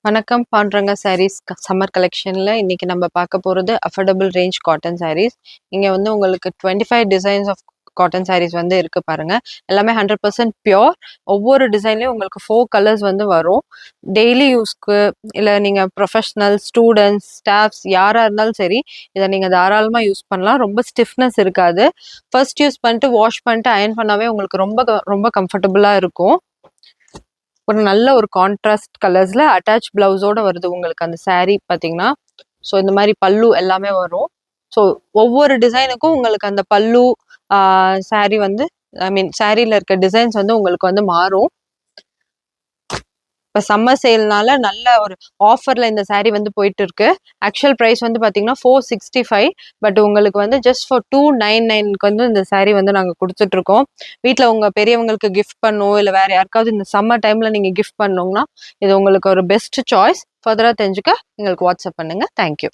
வணக்கம் பாண்டுரங்கா சாரீஸ் சம்மர் கலெக்ஷனில் இன்னைக்கு நம்ம பார்க்க போகிறது அஃபோர்டபுள் ரேஞ்ச் காட்டன் சாரீஸ். இங்கே வந்து உங்களுக்கு 25 டிசைன்ஸ் ஆஃப் காட்டன் சாரீஸ் வந்து இருக்கு பாருங்க. எல்லாமே 100% பியோர். ஒவ்வொரு டிசைன்லேயும் உங்களுக்கு 4 கலர்ஸ் வந்து வரும். டெய்லி யூஸ்க்கு இல்லை நீங்கள் ப்ரொஃபஷ்னல் ஸ்டூடெண்ட்ஸ் ஸ்டாஃப்ஸ் யாராக இருந்தாலும் சரி இதை நீங்கள் தாராளமாக யூஸ் பண்ணலாம். ரொம்ப ஸ்டிஃப்னஸ் இருக்காது. ஃபர்ஸ்ட் யூஸ் பண்ணிட்டு வாஷ் பண்ணிட்டு அயன் பண்ணாவே உங்களுக்கு ரொம்ப ரொம்ப கம்ஃபர்டபுளாக இருக்கும். ஒரு நல்ல ஒரு கான்ட்ராஸ்ட் கலர்ஸ்ல அட்டாச் பிளவுஸோட வருது உங்களுக்கு அந்த saree பார்த்தீங்கன்னா. ஸோ இந்த மாதிரி பல்லு எல்லாமே வரும். ஸோ ஒவ்வொரு டிசைனுக்கும் உங்களுக்கு அந்த பல்லு saree வந்து சாரியில் இருக்க டிசைன்ஸ் வந்து உங்களுக்கு வந்து மாறும். இப்போ சம்மர் சேல்னால நல்ல ஒரு ஆஃபரில் இந்த saree வந்து போயிட்டு இருக்கு. ஆக்சுவல் ப்ரைஸ் வந்து பார்த்தீங்கன்னா 465. பட் உங்களுக்கு வந்து ஜஸ்ட் ஃபார் 299க்கு வந்து இந்த saree வந்து நாங்கள் கொடுத்துட்ருக்கோம். வீட்டில் உங்கள் பெரியவங்களுக்கு கிஃப்ட் பண்ணணும் இல்லை வேறு யாருக்காவது இந்த சம்மர் டைமில் நீங்கள் கிஃப்ட் பண்ணோங்கன்னா இது உங்களுக்கு ஒரு பெஸ்ட் சாய்ஸ். ஃபர்தராக தெரிஞ்சுக்க எங்களுக்கு வாட்ஸ்அப் பண்ணுங்கள். தேங்க்யூ.